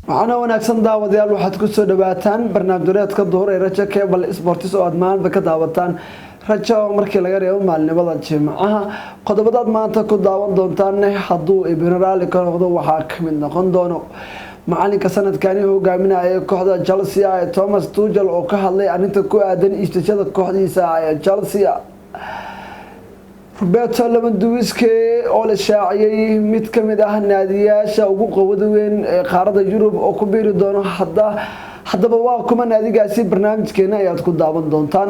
waxaana wanaagsan daawadayaal waxaad ku soo dhawaataan barnaamijyadeedka duhur ee Raja Cable Sports oo aad maanta ka daawataan Raja markii laga reebo maalinimada Jimcaha qodobadaad maanta ku daawan doontaan hadduu Ibrahim ka noqdo waxaa ka mid noqon doono macalinka sanadkani hogaaminaya kooxda Chelsea ee Thomas Tuchel oo ka hadlay arrinta ku aadan istaashada kooxdiisa ee Chelsea Roberto Lewandowski oo la shaaciyay mid ka mid ah naadiyaasha ugu quwadda weyn ee qaaradda Yurub oo ku biiri doono haddaba waa kuma naadigaasi barnaamijkeena ayaad ku daawan doontaan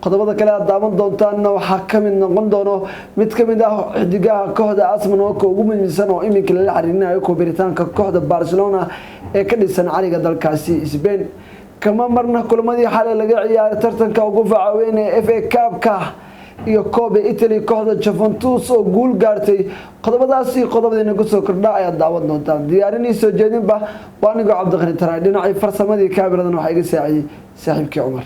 qodobada kale aad daawan doontaan waxaa ka mid noqon doono mid ka mid ah xidigaha kooxda Arsenal oo ugu muhiimsan oo iminka la xiriirinayo ku biiritaanka kooxda Barcelona ee ka dhisan cariga dalkaasi Spain kama marna kulamadii xalay laga ciyaaray tartanka ugu facaweyn ee FA Cup-ka iyo Kobe Italy kooxda Juventus oo guul gaartay qodobadaasi qodobadina ku soo kordha ayaa daawan doontaan diyaarinayso jeedinba waa aniga Cabdiqani Taray dhinacay farsamadii kaamiradan waxa iga saacidey saaxiibkii Umar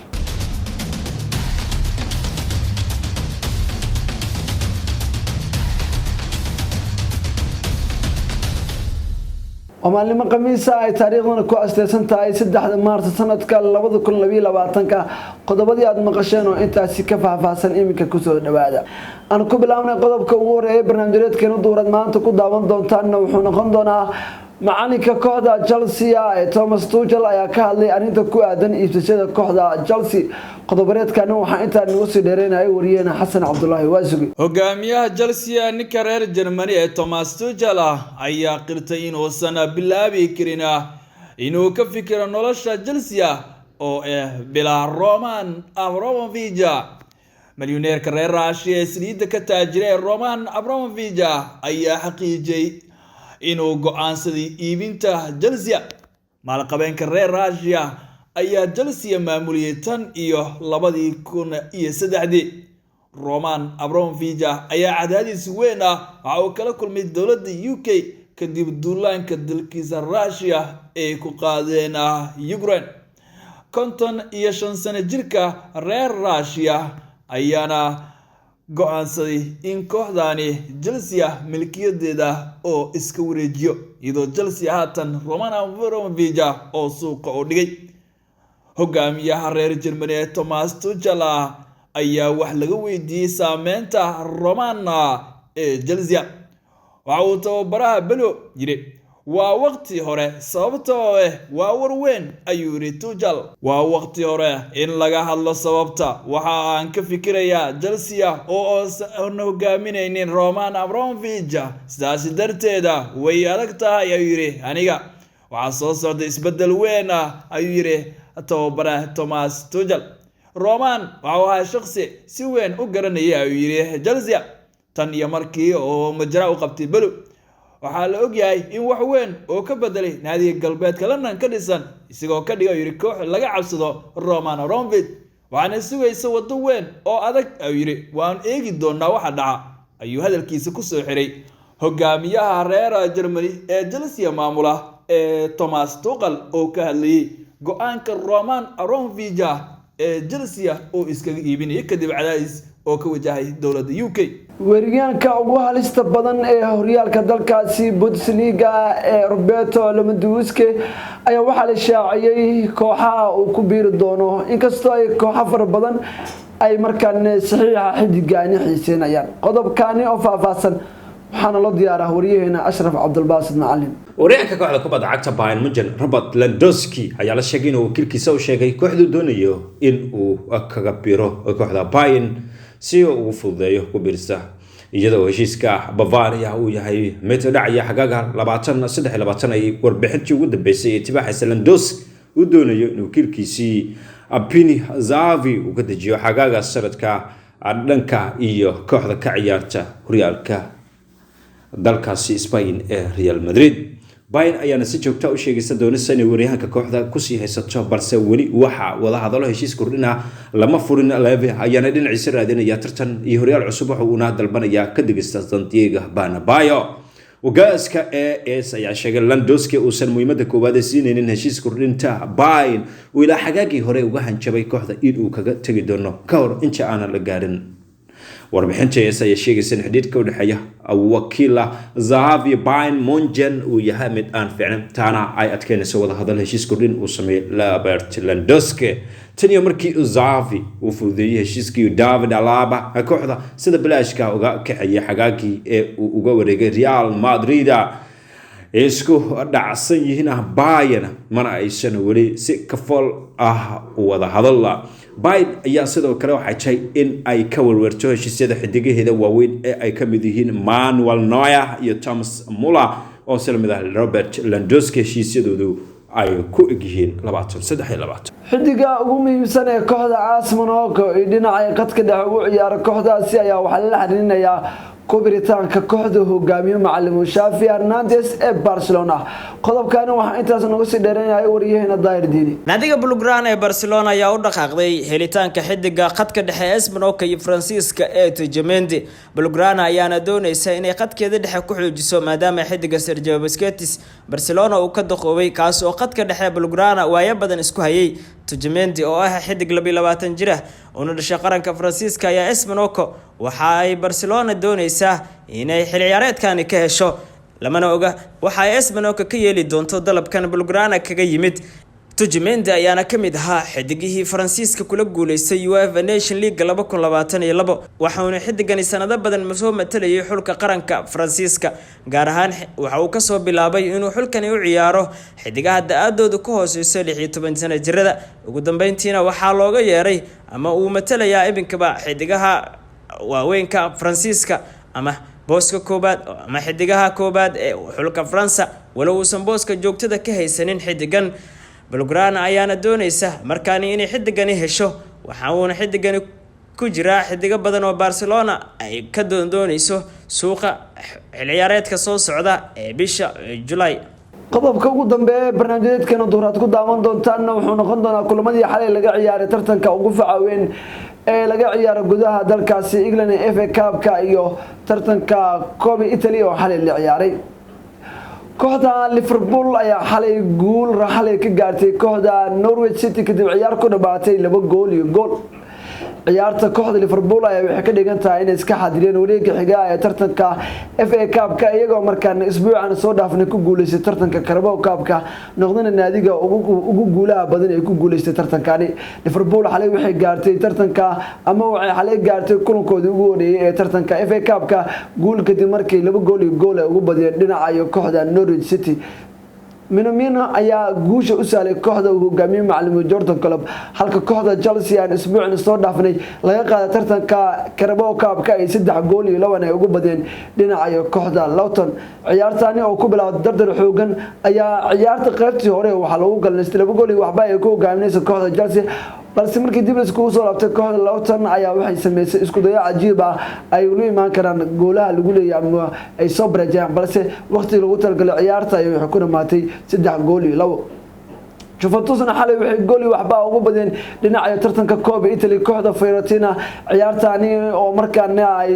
ومعلم قميصة أي تاريخنا كو أستيسنتا أي سدح مارس سنة كاللبض كل نبي لبعتنك قضبضي عد مقشين وإنت سكفها فاسن إيمك كسو دبادة أنا كبلاونا قضب كوور إيه برنامجيات كانوا دورات ما أنت كو داوان دونتان وحونا قندونا معانيك كوحدة جلسي توماس توجل ayaa ka hadlay arinta ku aadan iibsashada kooxda Chelsea qodobareedkan waxa inta nagu soo dheereenay wariyana Xasan Cabdullaahi Waasugi hogaamiyaha Chelsea ninka reer Germany ee Thomas Tuchel ayaa qirtay inuu sana bilaabi karin inuu ka fikiro nolosha Chelsea oo bila Roman Abramovich milyaneerka reer Russia ee saliidda ka taajiray Roman Abramovich ayaa xaqiijiyay inuu go'aansaday iibinta Chelsea maalqabeenka reer Russia ayaa Chelsea maamuliyay tan iyo 2003 Roman Abramovich ayaa cadaadis weyn waxa uu kala kulmay dawladda UK kadib duulaanka dalkiisa Russia ee ku qaadeen Ukraine konton iyo 5 sano jirka reer Russia ayaana go'aansaday in kooxdani Chelsea milkiyadeeda oo iska wareejiyo iyadoo Chelsea haatan Roman Abramovich oo suuqa u dhigay hogaamiyaha reer Germany Thomas Tuchel ayaa wax laga weydiiyay saameynta Roman ee Chelsea waxa uu tababaraha Belo yiri waa waqti hore sababtoo waa war weyn ayuu yiri Tuchel waa waqti hore in laga hadlo sababta waxa aan ka fikirayaa Chelsea oo aan hogaaminaynin Roman Abramovich sidaas darteeda way adag tahay ayuu yiri aniga waxa soo socda isbedel weyn ayuu yiri tababaraha Thomas Tuchel Roman waxa shakhsi si weyn u garanaya ayuu yiri Chelsea tan iyo markii oo majra u qabtay Belo waxaa la og yahay in wax weyn oo ka bedelay naadiga galbeedka London ka dhisan isagoo ka dhigay yiri koox laga cabsado Roman Abramovich waxaana sugaysa wado weyn oo adag ayuu yiri waan eegi doonaa waxa dhaca ayuu hadalkiisa ku soo xiray hogaamiyaha reer Germany ee Chelsea maamula ee Thomas Tuchel oo ka hadlayay go'aanka Roman Abramovich ee Chelsea oo iskaga iibinay kadib cadaadis oo ka wajahay dawladda UK weeryaanka ugu halista badan ee horyaalka dalkaasi Bundesliga ee Roberto Lewandowski ayaa waxa la shaaciyay kooxaha uu ku biiri doono inkastoo ay kooxo fara badan ay markaan saxiixa xidigaani xiiseynayaan qodobkaani oo faahfaahsan waxaana la diyaaraa wariyaheena Ashraf Cabdulbaasid Macallin waryaanka kooxda kubadda cagta Bayern Munich Robert Lewandowski ayaa la sheegay inuu wakiilkiisa u sheegay kooxdu doonayo in uu kaga biiro kooxda Bayern si uu ugu fududeeyo ku biirista iyadoo heshiiska Bavaria uu yahay mid dhacaya xagaaga 23 ay warbixintii ugu dambeysay ee tibaaxa Lewandowski uu doonayo inuu wakiilkiisii Pini Zahavi uu ka dejiyo xagaaga sanadka dhanka iyo kooxda ka ciyaarta horyaalka dalkaasi Spain ee Real Madrid Bayern ayaana si joogto ah u sheegaysa doonaysa inay waryahanka kooxda ku sii haysato balse wali waxa wada hadalo heshiis kordhina lama furin Leve ayaana dhinaciisa raadinaya tartan iyo horyaal cusub waxa uu dalbanaya ka digista Santiago Bernabéu وجاسك إس يعني شغل لاندوسكي وسن مهمة كوبادة سنين إن هشيس كورنتا باين وإلى حاجة هراء وجهن شبي كهذا إيد وكجا تجدونه كور إنش أنا لجارن warbixinta ayaa sheegaysa in xidhiidhka u dhexeeya wakiila Xavi Bayern Munchen uu yahay mid aan fiicnayn taana ay adkeynayso wada hadal heshiis kordhin uu sameeyay Robert Lewandowski tan iyo markii Xavi uu fududeeyay heshiiskii David Alaba kooxda sida bilaashka uga kaxeeyay xagaagii ee uu uga wareegay Real Madrid isku dhacsan yihiin Bayern mana aysan wali si kafool wada hadal Bayern ayaa sidoo kale waxay tahay in ay ka warwarto heshiisyada xidigaheeda waaweyn ee ay ka mid yihiin Manuel Neuer iyo Thomas Müller oo silmida Robert Lewandowski heshiisyadoodu ay ku egyihiin 23 xidiga ugu muhiimsan ee kooxda AS Monaco ee dhinaca qadka dhexe ugu ciyaara kooxdaasi ayaa waxa la xiriirinayaa kubiritaanka kooxda hogaamiye macallin Xavi Hernandez ee Barcelona qodobkan waxa intaas nagu sii dheereeyay wariyahena Daahir Diini naadiga Blaugrana ee Barcelona ayaa u dhaqaaqday helitaanka xidiga qadka dhexe AS Monaco iyo Francisca ee Tchouaméni Blaugrana ayaana doonaysa inay qadkeeda dhexe ku xoojiso maadaama xidiga Sergio Busquets Barcelona uu ka daqoobay kaas oo qadka dhexe Blaugrana waaya badan isku hayay Tchouaméni oo ah xidig 22 jir ah oo dhashay qaranka Francisca ayaa AS Monaco waxa ay Barcelona doonaysaa inay xil ciyaareedkan ka hesho lamana oga waxa ay AS Monaco ka yeeli doonto dalabkan Blaugrana kaga yimid Tchouaméni ayaana kamid ahaa xidigihii Francisca kula guuleystay UEFA Nation League 2022 waxaana xidigani sanado badan soo matalayay xulka qaranka Francisca gaar ahaan waxa uu ka soo bilaabay inuu xulkani u ciyaaro xidigaha da'adooda ku hooseyso 16 sano jirada ugu dambeyntiina waxa looga yeeray ama uu matalayaa ibinkaba xidigaha waaweynka Francisca ama booska koobaad ama xidigaha koobaad ee xulka France walow uusan booska joogtada ka haysanin xidigan Blaugrana ayaana doonaysa markaan inay xidigani hesho waxa uu xidigani ku jira xidiga badan oo Barcelona ay ka doonayso suuqa xil ciyaareedka soo socda ee bisha July qodobka ugu dambeeya barnaamijkeena duuraad ku daawan doontaan wuxuu noqon doonaa kulamadii xalay laga ciyaaray tartanka ugu facaweyn ee laga ciyaaro gudaha dalkaasi England ee FA Cup-ka iyo tartanka Coppa Italy oo xalay la ciyaaray kooxda Liverpool ayaa xalay guul raxlay ka gaartay kooxda Norwich City kadib ciyaar ku dhabaatay 2 gool iyo gool ciyaarta kooxda Liverpool ayaa waxay ka dhigan tahay in iska xadireen wareegga xiga ee tartanka FA Cup-ka iyagoo markaan isbuucan soo dhaafnay ku guuleystay tartanka Carabao Cup-ka noqdana naadiga ugu guulaha badan ee ku guuleystay tartankani Liverpool xalay waxay gaartay tartanka ama waxay xalay gaartay kulankoodii ugu horeeyay ee tartanka FA Cup-ka guul kadib markii 2 gool iyo gool ay ugu badiyeen dhinaca kooxda Norwich City Minamino ayaa guusha u saalay kooxda hogaamiye macallin Jordan Klopp halka kooxda Chelsea aan isbuucan soo dhaafnay laga qaaday tartanka Carabao Cup-ka ay 3 gool iyo 2 ay ugu badiyeen dhinaca kooxda Luton ciyaartani oo ku bilowday dardar xoogan ayaa ciyaarta qaybtii hore waxa lagu galnay 2 gool iyo waxba ay ku hogaaminayso kooxda Chelsea balse markii dib isku soo laabtay kooxda Luton ayaa waxay sameysay isku dayo cajiib ah ay u imaan karaan goolaha lagu leeyahay ama ay soo barajaan balse waqti lagu talgalay ciyaarta ay wax ku dhamaatay 3 gool iyo 2 Juventus xalay waxay gool iyo waxba ugu badeen dhinaca tartanka Coppa Italy kooxda Fiorentina ciyaartani oo markaan ay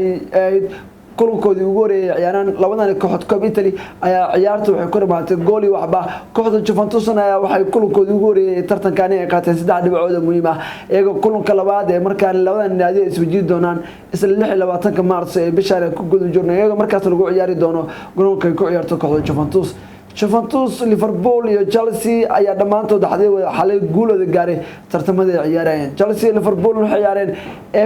kulankoodii ugu horeeyay ciyaaraan labadan kooxood Coppa Italy ayaa ciyaartu waxay ku dhamaatay gool iyo waxba kooxda Juventus ayaa waxay kulankoodii ugu horeeyay tartankani ay qaateen 3 dhibcood muhiim ah iyagoo kulanka labaad ee markaan labadan naadi iswajii doonaan isla 26 Maarso ee bishaan ku guud jirnay iyagoo markaas lagu ciyaari doono garoonka ay ku ciyaarto kooxda Juventus Liverpool iyo Chelsea ayaa dhamaantood xalay guulooda gaaray tartamada ciyaarayeen Chelsea Liverpool waxay ciyaareen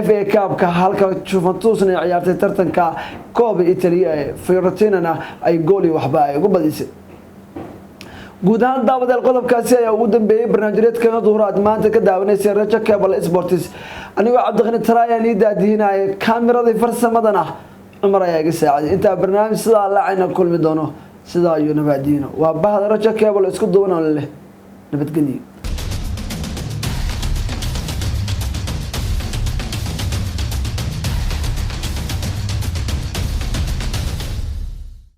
FA Cup-ka halka Juventus ay ciyaartay tartanka Coppa Italy ee Fiorentina ay gool iyo waxba ay ugu badisay guud ahaan daawadayaal qodobkaasi ayaa ugu dambeeyay barnaamijkeena duuraad maanta ka daawanaysa Raja Cable Sports anigoo Cabdiqani Tarayaan ii daadiinay kaamirada farsamadana Umar ayaa iga saaciday inta barnaamij sida la ayna kulmi doono sida ayuu nabadiino waa bahda Raja Cable isku duuban leh nabadgelyo